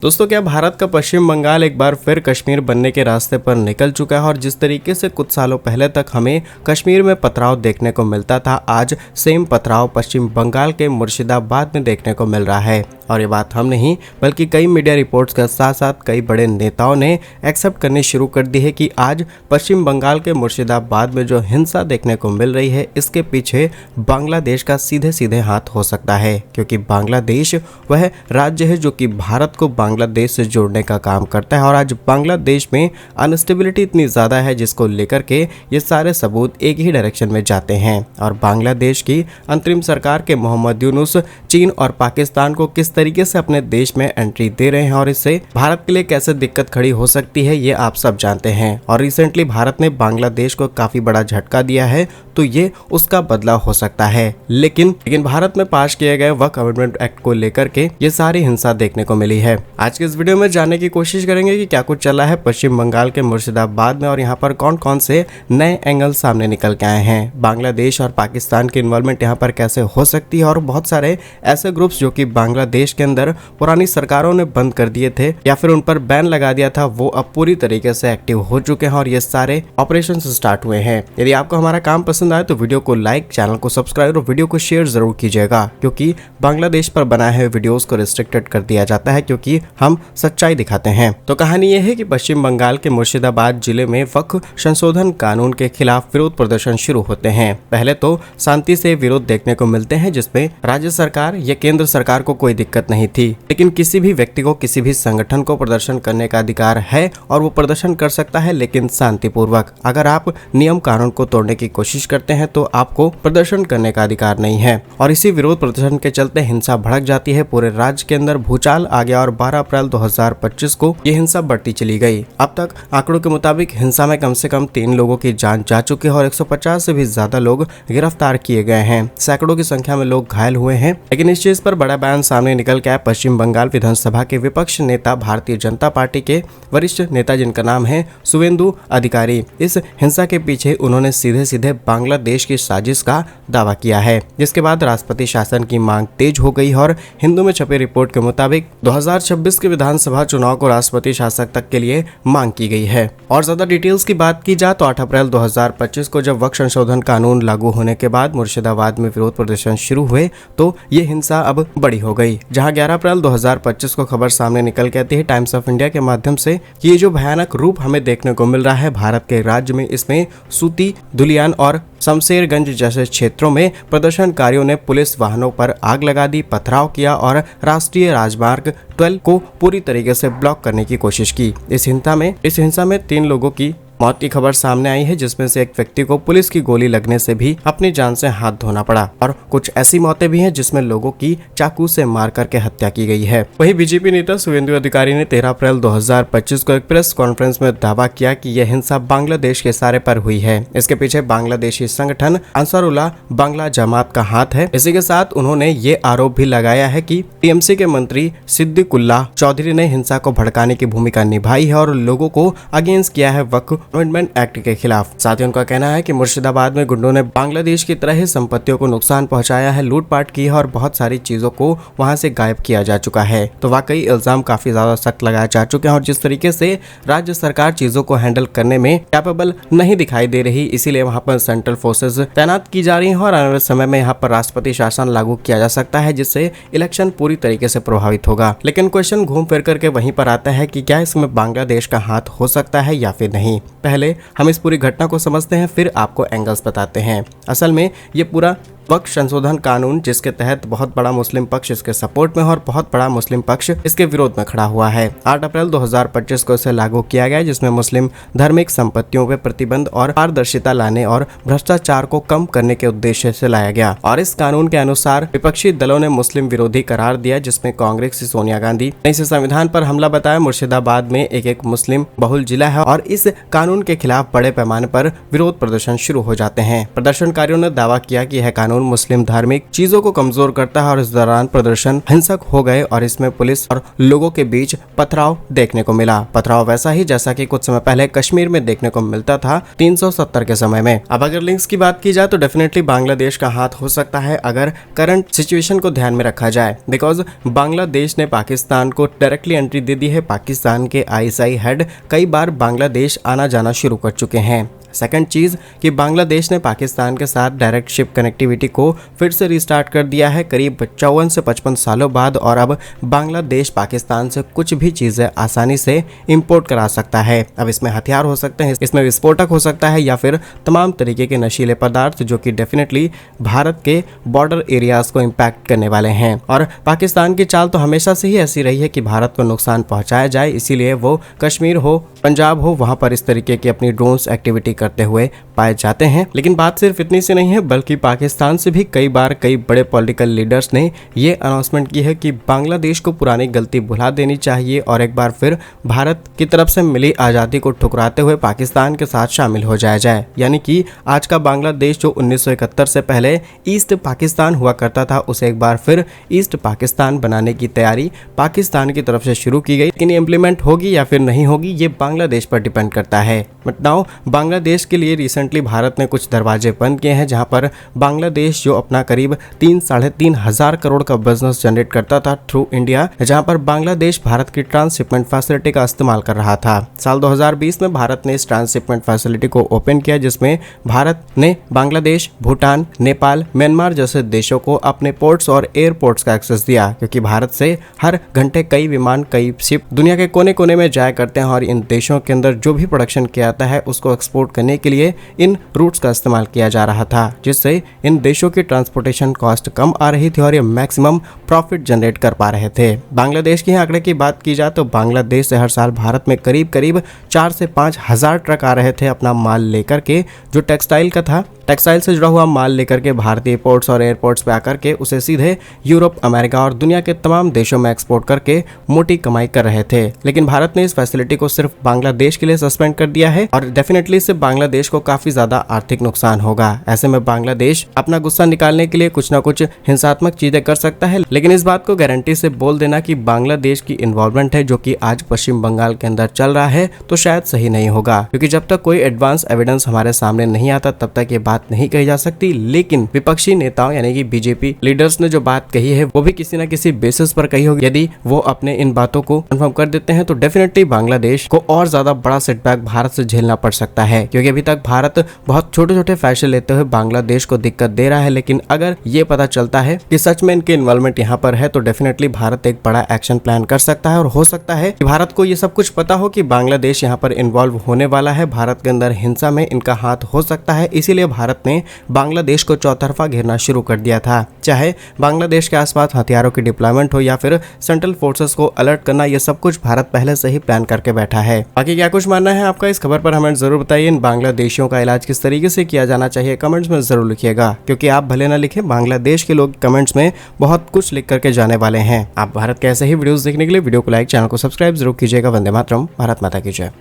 दोस्तों, क्या भारत का पश्चिम बंगाल एक बार फिर कश्मीर बनने के रास्ते पर निकल चुका है। और जिस तरीके से कुछ सालों पहले तक हमें कश्मीर में पथराव देखने को मिलता था, आज सेम पथराव पश्चिम बंगाल के मुर्शिदाबाद में देखने को मिल रहा है। और ये बात हम नहीं बल्कि कई मीडिया रिपोर्ट्स के साथ साथ कई बड़े नेताओं ने एक्सेप्ट करनी शुरू कर दी है कि आज पश्चिम बंगाल के मुर्शिदाबाद में जो हिंसा देखने को मिल रही है, इसके पीछे बांग्लादेश का सीधे सीधे हाथ हो सकता है। क्योंकि बांग्लादेश वह राज्य है जो कि भारत को बांग्लादेश से जोड़ने का काम करता है। और आज बांग्लादेश में अनस्टेबिलिटी इतनी ज़्यादा है जिसको लेकर के ये सारे सबूत एक ही डायरेक्शन में जाते हैं। और बांग्लादेश की अंतरिम सरकार के मोहम्मद यूनुस चीन और पाकिस्तान को किस तरीके से अपने देश में एंट्री दे रहे हैं और इससे भारत के लिए कैसे दिक्कत खड़ी हो सकती है, ये आप सब जानते हैं। और रिसेंटली भारत ने बांग्लादेश को काफी बड़ा झटका दिया है, तो ये उसका बदला हो सकता है। लेकिन भारत में पास किए गए वक्फ अमेंडमेंट एक्ट को लेकर के ये सारी हिंसा देखने को मिली है। आज के इस वीडियो में जानने की कोशिश करेंगे कि क्या कुछ चला है पश्चिम बंगाल के मुर्शिदाबाद में और यहाँ पर कौन कौन से नए एंगल सामने निकल के आए हैं। बांग्लादेश और पाकिस्तान की इन्वॉल्वमेंट यहाँ पर कैसे हो सकती है और बहुत सारे ऐसे ग्रुप्स जो कि बांग्लादेश के अंदर पुरानी सरकारों ने बंद कर दिए थे या फिर उन पर बैन लगा दिया था, वो अब पूरी तरीके से एक्टिव हो चुके हैं और ये सारे ऑपरेशन स्टार्ट हुए हैं। यदि आपको हमारा काम पसंद आए तो वीडियो को लाइक, चैनल को सब्सक्राइब और वीडियो को शेयर जरूर कीजिएगा, क्योंकि बांग्लादेश पर बनाए हुए वीडियोस को रिस्ट्रिक्टेड कर दिया जाता है क्योंकि हम सच्चाई दिखाते हैं। तो कहानी यह है कि पश्चिम बंगाल के मुर्शिदाबाद जिले में वक्फ संशोधन कानून के खिलाफ विरोध प्रदर्शन शुरू होते हैं। पहले तो शांति से विरोध देखने को मिलते हैं जिसमें राज्य सरकार या केंद्र सरकार को कोई दिक्कत नहीं थी, लेकिन किसी भी व्यक्ति को, किसी भी संगठन को प्रदर्शन करने का अधिकार है और वो प्रदर्शन कर सकता है, लेकिन शांतिपूर्वक। अगर आप नियम कानून को तोड़ने की कोशिश करते हैं तो आपको प्रदर्शन करने का अधिकार नहीं है। और इसी विरोध प्रदर्शन के चलते हिंसा भड़क जाती है, पूरे राज्य के अंदर भूचाल आ गया और 12 अप्रैल 2025 को ये हिंसा बढ़ती चली गई। अब तक आंकड़ों के मुताबिक हिंसा में कम से कम 3 लोगों की जान जा चुकी है और 150 से भी ज्यादा लोग गिरफ्तार किए गए हैं। सैकड़ों की संख्या में लोग घायल हुए हैं। लेकिन इस चीज पर बड़ा बयान सामने निकल के आया पश्चिम बंगाल विधानसभा के विपक्ष नेता, भारतीय जनता पार्टी के वरिष्ठ नेता जिनका नाम है शुवेंदु अधिकारी। इस हिंसा के पीछे उन्होंने सीधे सीधे बांग्लादेश की साजिश का दावा किया है, जिसके बाद राष्ट्रपति शासन की मांग तेज हो गई और हिंदू में छपी रिपोर्ट के मुताबिक 2026 के विधानसभा चुनाव को राष्ट्रपति शासन तक के लिए मांग की गई है। और ज्यादा डिटेल्स की बात की जाए तो 8 अप्रैल 2025 को जब वक्फ संशोधन कानून लागू होने के बाद मुर्शिदाबाद में विरोध प्रदर्शन शुरू हुए तो ये हिंसा अब बड़ी हो गई। जहां 11 अप्रैल 2025 को खबर सामने निकल के आती है टाइम्स ऑफ इंडिया के माध्यम से कि ये जो भयानक रूप हमें देखने को मिल रहा है भारत के राज्य में, इसमें सूती, धुलियान और शमशेरगंज जैसे क्षेत्रों में प्रदर्शनकारियों ने पुलिस वाहनों पर आग लगा दी, पथराव किया और राष्ट्रीय राजमार्ग 12 को पूरी तरीके से ब्लॉक करने की कोशिश की। इस हिंसा में 3 लोगों की मौत की खबर सामने आई है, जिसमें से एक व्यक्ति को पुलिस की गोली लगने से भी अपनी जान से हाथ धोना पड़ा और कुछ ऐसी मौतें भी हैं जिसमें लोगों की चाकू से मार करके हत्या की गई है। वहीं बीजेपी नेता शुवेंदु अधिकारी ने 13 अप्रैल 2025 को एक प्रेस कॉन्फ्रेंस में दावा किया कि यह हिंसा बांग्लादेश के इशारे पर हुई है। इसके पीछे बांग्लादेशी संगठन अंसारुल्लाह बांग्ला जमात का हाथ है। इसी के साथ उन्होंने ये आरोप भी लगाया है कि टीएमसी के मंत्री सिद्दीकुल्लाह चौधरी ने हिंसा को भड़काने की भूमिका निभाई है और लोगों को अगेंस्ट किया है वक्फ अमेंडमेंट एक्ट के खिलाफ। साथ ही उनका कहना है कि मुर्शिदाबाद में गुंडों ने बांग्लादेश की तरह ही संपत्तियों को नुकसान पहुंचाया है, लूटपाट की है और बहुत सारी चीजों को वहां से गायब किया जा चुका है। तो वाकई इल्जाम काफी ज्यादा सख्त लगाए जा चुके हैं और जिस तरीके से राज्य सरकार चीजों को हैंडल करने में कैपेबल नहीं दिखाई दे रही, इसीलिए वहां पर सेंट्रल फोर्सेज तैनात की जा रही है और आने वाले समय में यहाँ पर राष्ट्रपति शासन लागू किया जा सकता है, जिससे इलेक्शन पूरी तरीके से प्रभावित होगा। लेकिन क्वेश्चन घूम फिर करके वहीं पर आता है कि क्या इसमें बांग्लादेश का हाथ हो सकता है या फिर नहीं। पहले हम इस पूरी घटना को समझते हैं, फिर आपको एंगल्स बताते हैं। असल में ये पूरा वक्फ संशोधन कानून, जिसके तहत बहुत बड़ा मुस्लिम पक्ष इसके सपोर्ट में और बहुत बड़ा मुस्लिम पक्ष इसके विरोध में खड़ा हुआ है। 8 अप्रैल 2025 को इसे लागू किया गया, जिसमें मुस्लिम धार्मिक संपत्तियों पर प्रतिबंध और पारदर्शिता लाने और भ्रष्टाचार को कम करने के उद्देश्य से लाया गया। और इस कानून के अनुसार विपक्षी दलों ने मुस्लिम विरोधी करार दिया, जिसमें कांग्रेस की सोनिया गांधी ने इसे संविधान पर हमला बताया। मुर्शिदाबाद में एक मुस्लिम बहुल जिला है और इस कानून के खिलाफ बड़े पैमाने पर विरोध प्रदर्शन शुरू हो जाते हैं। प्रदर्शनकारियों ने दावा किया कि यह कानून कानून मुस्लिम धार्मिक चीजों को कमजोर करता है और इस दौरान प्रदर्शन हिंसक हो गए और इसमें पुलिस और लोगों के बीच पथराव देखने को मिला। पथराव वैसा ही जैसा कि कुछ समय पहले कश्मीर में देखने को मिलता था 370 के समय में। अब अगर लिंक्स की बात की जाए तो डेफिनेटली बांग्लादेश का हाथ हो सकता है अगर करंट सिचुएशन को ध्यान में रखा जाए, बिकॉज बांग्लादेश ने पाकिस्तान को डायरेक्टली एंट्री दे दी है। पाकिस्तान के आईएसआई हेड कई बार बांग्लादेश आना जाना शुरू कर चुके हैं। सेकंड चीज़ कि बांग्लादेश ने पाकिस्तान के साथ डायरेक्ट शिप कनेक्टिविटी को फिर से रिस्टार्ट कर दिया है करीब 54 से 55 सालों बाद, और अब बांग्लादेश पाकिस्तान से कुछ भी चीज़ें आसानी से इंपोर्ट करा सकता है। अब इसमें हथियार हो सकते हैं, इसमें विस्फोटक हो सकता है या फिर तमाम तरीके के नशीले पदार्थ जो कि डेफिनेटली भारत के बॉर्डर एरियाज को इम्पैक्ट करने वाले हैं। और पाकिस्तान की चाल तो हमेशा से ही ऐसी रही है कि भारत को नुकसान पहुँचाया जाए, इसीलिए वो कश्मीर हो पंजाब हो वहाँ पर इस तरीके की अपनी ड्रोन्स एक्टिविटी करते हुए पाए जाते हैं। लेकिन बात सिर्फ इतनी सी नहीं है, बल्कि पाकिस्तान से भी कई बार कई बड़े पॉलिटिकल लीडर्स ने ये अनाउंसमेंट की है कि बांग्लादेश को पुरानी गलती भुला देनी चाहिए और एक बार फिर भारत की तरफ से मिली आज़ादी को ठुकराते हुए पाकिस्तान के साथ शामिल हो जाया जाए। यानी कि आज का बांग्लादेश जो 1971 से पहले ईस्ट पाकिस्तान हुआ करता था, उसे एक बार फिर ईस्ट पाकिस्तान बनाने की तैयारी पाकिस्तान की तरफ से शुरू की गई। लेकिन इम्प्लीमेंट होगी या फिर नहीं होगी ये बांग्लादेश पर डिपेंड करता है। बट नाउ बांग्लादेश के लिए रिसेंटली भारत ने कुछ दरवाजे बंद किए हैं, जहां पर बांग्लादेश जो अपना करीब 3-3.5 हजार करोड़ का बिजनेस जनरेट करता था थ्रू इंडिया, जहां पर बांग्लादेश भारत की ट्रांसशिपमेंट फैसिलिटी का इस्तेमाल कर रहा था। साल 2020 में भारत ने इस ट्रांसशिपमेंट फैसिलिटी को ओपन किया, जिसमें भारत ने बांग्लादेश, भूटान, नेपाल, म्यांमार जैसे देशों को अपने पोर्ट्स और एयरपोर्ट्स का एक्सेस दिया, क्योंकि भारत से हर घंटे कई विमान, कई शिप दुनिया के कोने कोने में जाया करते हैं और इन देशों के अंदर जो भी प्रोडक्शन किया जाता है उसको एक्सपोर्ट करने के लिए इन रूट्स का इस्तेमाल किया जा रहा था, जिससे इन देशों की ट्रांसपोर्टेशन कॉस्ट कम आ रही थी और ये मैक्सिमम प्रॉफिट जनरेट कर पा रहे थे। बांग्लादेश के आंकड़े की बात की जाए तो बांग्लादेश से हर साल भारत में करीब 4 से 5 हजार ट्रक आ रहे थे अपना माल लेकर के, जो टेक्सटाइल का था। टेक्सटाइल से जुड़ा हुआ माल लेकर के भारतीय पोर्ट्स और एयरपोर्ट्स पे आकर के उसे सीधे यूरोप, अमेरिका और दुनिया के तमाम देशों में एक्सपोर्ट करके मोटी कमाई कर रहे थे। लेकिन भारत ने इस फैसिलिटी को सिर्फ बांग्लादेश के लिए सस्पेंड कर दिया है और डेफिनेटली इससे बांग्लादेश को काफी ज्यादा आर्थिक नुकसान होगा। ऐसे में बांग्लादेश अपना गुस्सा निकालने के लिए कुछ ना कुछ हिंसात्मक चीजें कर सकता है, लेकिन इस बात को गारंटी से बोल देना कि बांग्लादेश की इन्वॉल्वमेंट है जो कि आज पश्चिम बंगाल के अंदर चल रहा है तो शायद सही नहीं होगा, क्योंकि जब तक कोई एडवांस एविडेंस हमारे सामने नहीं आता तब तक ये बात नहीं कही जा सकती। लेकिन विपक्षी नेताओं यानी कि बीजेपी लीडर्स ने जो बात कही है वो भी किसी न किसी बेसिस पर कही होगी। यदि वो अपने इन बातों को कंफर्म कर देते हैं तो डेफिनेटली बांग्लादेश को और ज्यादा बड़ा सेटबैक भारत से झेलना पड़ सकता है, क्योंकि अभी तक भारत बहुत छोटे छोटे फैसले लेते हुए बांग्लादेश को दिक्कत दे रहा है। लेकिन अगर ये पता चलता है कि सच में इनके इन्वॉल्वमेंट यहाँ पर है तो डेफिनेटली भारत एक बड़ा एक्शन प्लान कर सकता है और हो सकता है कि भारत को ये सब कुछ पता हो कि बांग्लादेश यहाँ पर इन्वॉल्व होने वाला है, भारत के अंदर हिंसा में इनका हाथ हो सकता है। इसीलिए भारत ने बांग्लादेश को चौतरफा घेरना शुरू कर दिया था, चाहे बांग्लादेश के आसपास हथियारों की डिप्लॉयमेंट हो या फिर सेंट्रल फोर्सेस को अलर्ट करना, ये सब कुछ भारत पहले से ही प्लान करके बैठा है। बाकी क्या कुछ मानना है आपका इस खबर पर हमें जरूर बताइए। इन बांग्लादेशियों का इलाज किस तरीके से किया जाना चाहिए कमेंट्स में जरूर लिखिएगा, क्योंकि आप भले ना लिखें बांग्लादेश के लोग कमेंट्स में बहुत कुछ लिख करके जाने वाले हैं। आप भारत के ऐसे ही वीडियोस देखने के लिए वीडियो को लाइक, चैनल को सब्सक्राइब जरूर कीजिएगा। वंदे मातरम, भारत माता की जय।